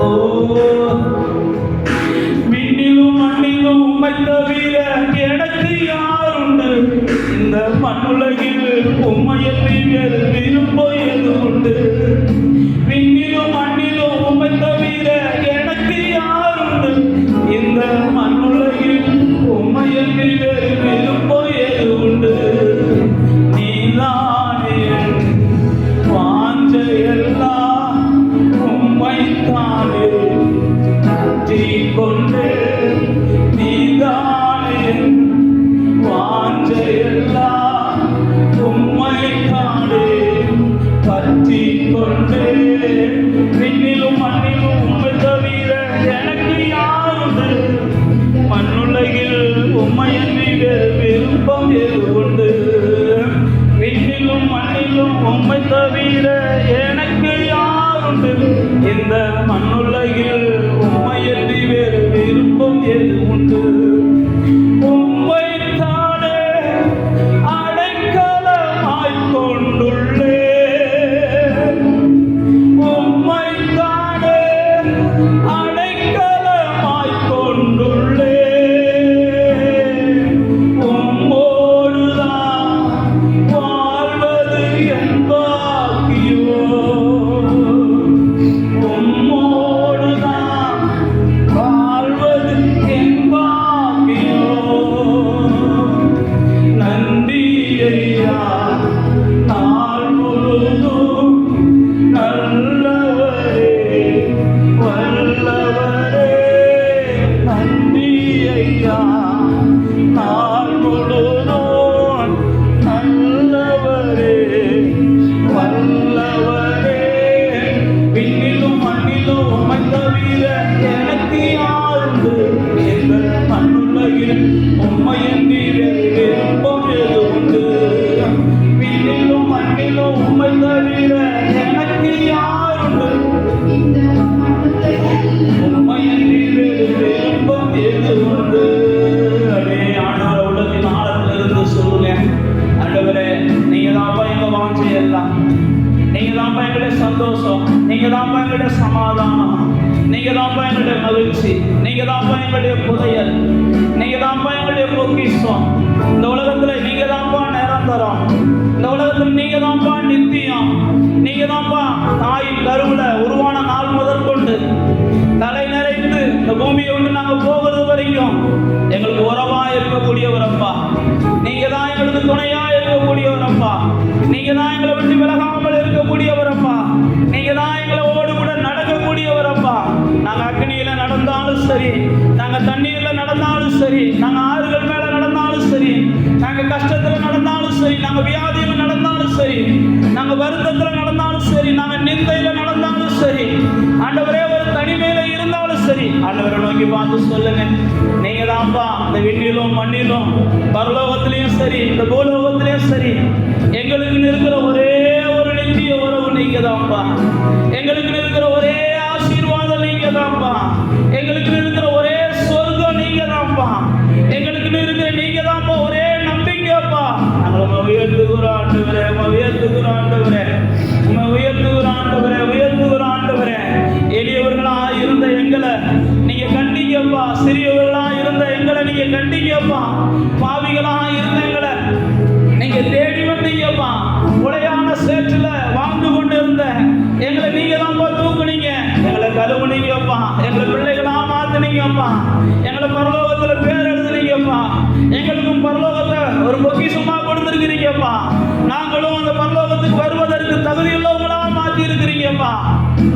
ஓ விண்ணிலும் மண்ணிலும் உம்மை தவிர எனக்கு யாருண்டு? இந்த மண்ணுலகில் உம்மையன்றி வேறு விருப்பம் எது உண்டு? விண்ணிலும் மண்ணிலும் உம்மை தவிர எனக்கு யாருண்டு? இந்த மண்ணுலகில் உம்மையன்றி வேறு விருப்பம் எது உண்டு? நீதானே வாஞ்சையெல்லாம் உம்மைத்தானே கொண்டு நீதானே வாஞ்சையெல்லாம் உம்மைத்தானே பற்றி கொண்டு விண்ணிலும் மண்ணிலும் உம்மை தவிர எனக்கு யாருண்டு? மண்ணுலகில் உம்மையன்றி வேறு விருப்பம் எது உண்டு? விண்ணிலும் மண்ணிலும் உம்மை தவிர எனக்கு யாருண்டு? இந்த மண்ணுலகில் உம்மையன்றி வேறு விருப்பம் எது உண்டு? உம்மைத்தானே அடைக்கலமாய் கொண்டுள்ளேன். உம்மைத்தானே அடைக்கலமாய் கொண்டுள்ளேன். உம்மோடுதான் வாழ்வது என் பாக்கியோ. உம்மோடுதான் வாழ்வது என் பாக்கியோ. நன்றி ஐயா நாள் முழுதும் நல்லவரே வல்லவரே. நன்றி ஐயா நாள் முழுதும் நல்லவரே வல்லவரே. விண்ணிலும் மண்ணிலும் உம்மை தவிர எனக்கு யாருண்டு? இந்த மண்ணுலகில் உம்மையன்றி வேறு விருப்பம் எது உண்டு? விண்ணிலும் மண்ணிலும் உம்மை தவிர எனக்கு யாருண்டு? உம்மையன்றி வேறு விருப்பம் எது உண்டு? அடே ஆண்டவரே, உள்ளத்தின் ஆழத்திலிருந்து சொல்லுங்க. ஆண்டவரே, நீங்க தான்ப்பா எங்க வாஞ்சையெல்லாம், நீங்க தான்ப்பா எங்களுடைய சந்தோஷம், நீங்க தான்ப்பா எங்களுடைய சமாதானம், நீங்க தான்ப்பா எங்களுடைய மகிழ்ச்சி, நீங்க தான்ப்பா எங்களுடைய புதையல், நீங்க தான்ப்பா எங்களுடைய பொக்கிஷம். இந்த உலகத்துல நீங்க தான்ப்பா நிரந்தரம், இந்த உலகத்துல நீங்க தான்ப்பா நித்தியம். நீங்க தான்ப்பா தாயின் கருவுல உருவான நாள் முதற்கொண்டு தலை நிறைந்து இந்த பூமியை விட்டு நாங்க போகிறது வரைக்கும் எங்களுக்கு உறவா இருக்கக்கூடியவரப்பா. நீங்க தான் எங்களுக்கு துணையா இருக்கக்கூடியவரப்பா. நீங்க தான் எங்களை விட்டு விலகாமல் இருக்கக்கூடியவரப்பா. நீங்க தான் எங்களோடு கூட நடக்கக்கூடியவரப்பா. நாங்க அக்னியில நடந்தாலும் சரி, நாங்க தண்ணீர்ல நடந்தாலும் சரி, நாங்க ஆறுகள் மேல நடந்தாலும் சரி, நாங்க கஷ்டத்துல நடந்தாலும் சரி, நாங்க வியாதியில நடந்தாலும் சரி, நாங்க வருத்தத்துல நடந்தாலும் சரி, நாங்க நிந்தையில நடந்தாலும் சரி, ஆண்டவரே ஒரு தனிமையில இருந்தாலும் சரி, ஆண்டவரை நோக்கி பார்த்து சொல்லுங்க. நீங்க தான்ப்பா இந்த விண்ணிலும் மண்ணிலும் பரலோகத்திலையும் சரி, இந்த பூலோகத்திலையும் சரி, எங்களுக்கு இருக்கிற ஒரே ஒரு நித்திய உறவு நீங்க தான்ப்பா. எங்களுக்கு இருக்கிற ஒரே ஆசீர்வாதம் நீங்க தான்ப்பா. எங்களுக்கு இருக்கிற ஒரே சொர்க்கம் நீங்க தான்ப்பா. எங்களுக்கு இருக்கிற நீங்க தான்ப்பா ஒரே நம்பிக்கைப்பா. நாங்கள் உயர்த்துகிற ஆண்டவரே, உயர்த்துகிற ஆண்டவரே, உயர்த்துகிற ஆண்டவரே, உயர்த்துகிற ஆண்டவரே. எளியவர்களா இருந்த எங்களை நீங்க கண்டிங்கப்பா. சிறியவர்களா இருந்த எங்களை நீங்க கண்டிங்கப்பா. பாவிகளா இருந்த எங்களை நீங்க தேடி வந்தீங்கப்பா. உடையான சேற்றுல வாழ்ந்து கொண்டு இருந்த எங்களை நீங்க தான்ப்பா தூக்குனீங்க. எங்களை கழுவுனீங்கப்பா. எங்களை பிள்ளைகளா மாத்தினீங்கப்பா. எங்களை பரலோகத்துல பேர் எழுதுனீங்கப்பா. எங்களுக்கும் பரலோகத்தை ஒரு பொக்கிஷமா கொடுத்துருக்கிறீங்கப்பா. நாங்களும் அந்த பரலோகத்துக்கு வருவதற்கு தகுதி உள்ளவங்களா மாற்றி இருக்கிறீங்கப்பா.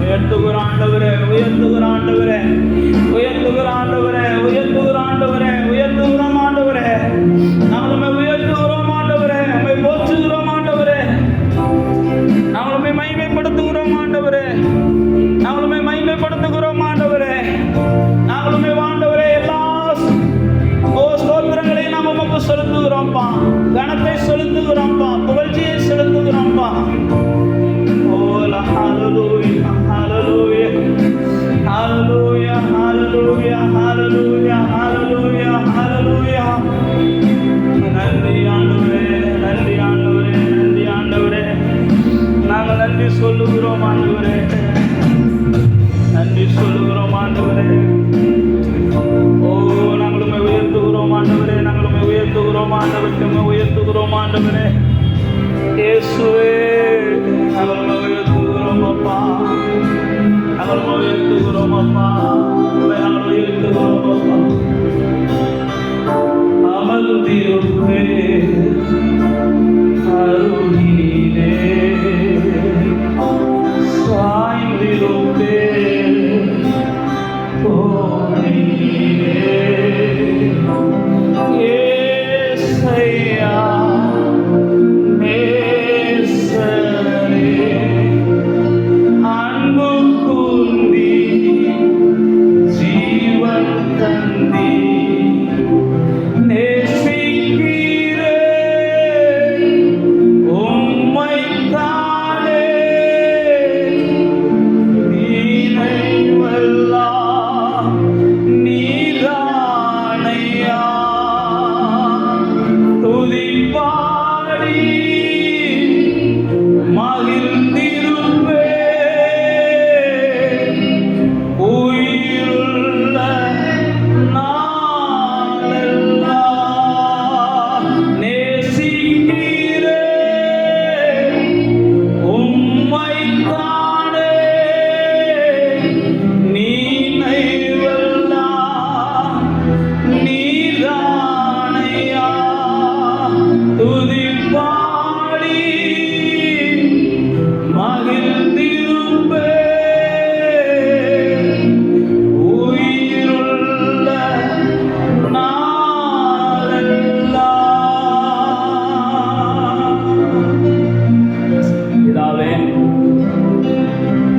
உயர்த்துகிற ஆண்டவரே, உயர்த்துகிற ஆண்டவரே, உயர்த்துகிற ஆண்டவரே, உயர்த்துகிற ஆண்டவரே, உயர்த்துகிறோம் ஆண்டவரே. நாங்களுமே உயர்த்துகிறோம் ஆண்டவரே, நம்மை போற்றுகிறோம் ஆண்டவரே, நாங்களுமே மகிமைப்படுத்துகிறோம் ஆண்டவரே, நாங்களுமே மகிமைப்படுத்துகிறோம் ஆண்டவரே. நாங்களுமே ஆண்டவரே எல்லா ஸ்தோத்திரங்களையும் நாம் உமக்கு செலுத்துகிறோம்ப்பா. கனத்தை செலுத்துகிறோம்ப்பா, புகழ்ச்சியை செலுத்துகிறோம்ப்பா. Hallelujah, hallelujah, hallelujah, hallelujah, hallelujah, hallelujah, hallelujah. ஆண்டவரே இயேசுவே நாங்கள் உயர்த்துகிறோம் அப்பா, நாங்கள் உயர்த்துகிறோம் அப்பா, நாங்கள் உயர்த்துகிறோம் அப்பா. அமர்ந்திருப்பே அருகிலே சாய்ந்திருப்பே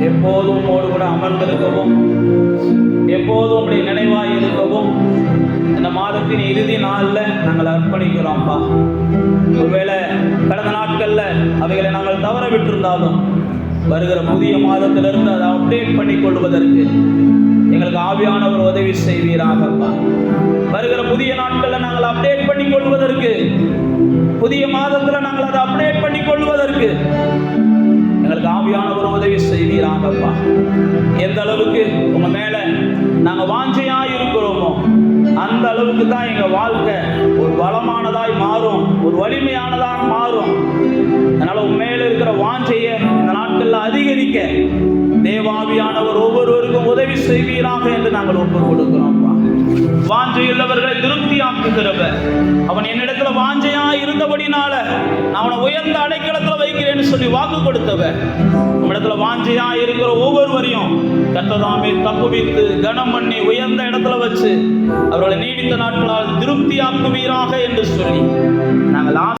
எப்போதும் உம்மோடு கூட அமர்ந்திருக்கவும், எப்போதும் உம்முடைய நினைவாய் இருக்கவும் இந்த மாதத்தின் இறுதி நாளில் நாங்கள் அர்ப்பணிக்கிறோம்ப்பா. ஒருவேளை கடந்த நாட்களில் அவைகளை நாங்கள் தவற விட்டிருந்தாலும் வருகிற புதிய மாதத்திலிருந்து அதை அப்டேட் பண்ணி கொள்வதற்கு எங்களுக்கு ஆவியானவர் உதவி செய்வீராகப்பா. வருகிற புதிய நாட்களில் நாங்கள் அப்டேட் பண்ணி கொள்வதற்கு, புதிய மாதத்தில் நாங்கள் அதை அப்டேட் பண்ணி கொள்வதற்கு எங்களுக்கு ஆவியானவர் உதவி செய்வீராகப்பா. எந்த அளவுக்கு உங்க மேல நாங்க வாஞ்சையா இருக்கிறோமோ அந்த அளவுக்கு தான் எங்க வாழ்க்கை ஒரு வளமானதாய் மாறும், ஒரு வலிமையானதாக மாறும். அதனால உண்மையில இருக்கிற வாஞ்சையை இந்த நாட்கள்ல அதிகரிக்க தேவாவியானவர் ஒவ்வொருவருக்கும் உதவி செய்வீராக என்று நாங்கள் ஒப்புக் கொடுக்கிறோம்ப்பா. வாஞ்சையுள்ளவர்களை திருப்தியாக்குகிறவர். அவன் என்னிடத்துல வாஞ்சையா இருந்தபடினால அவனை உயர்ந்த அடைக்கலத்துல வைக்கிறேன்னு சொல்லி வாக்கு கொடுத்தவர். நம்மிடத்துல வாஞ்சையா இருக்கிற ஒவ்வொருவரையும் கர்த்ததாமே தப்புவித்து கனம் பண்ணி உயர்ந்த இடத்துல வச்சு அவர்களை நீடித்த நாட்களால் திருப்தியாக்குவீராக என்று சொல்லி நாங்கள்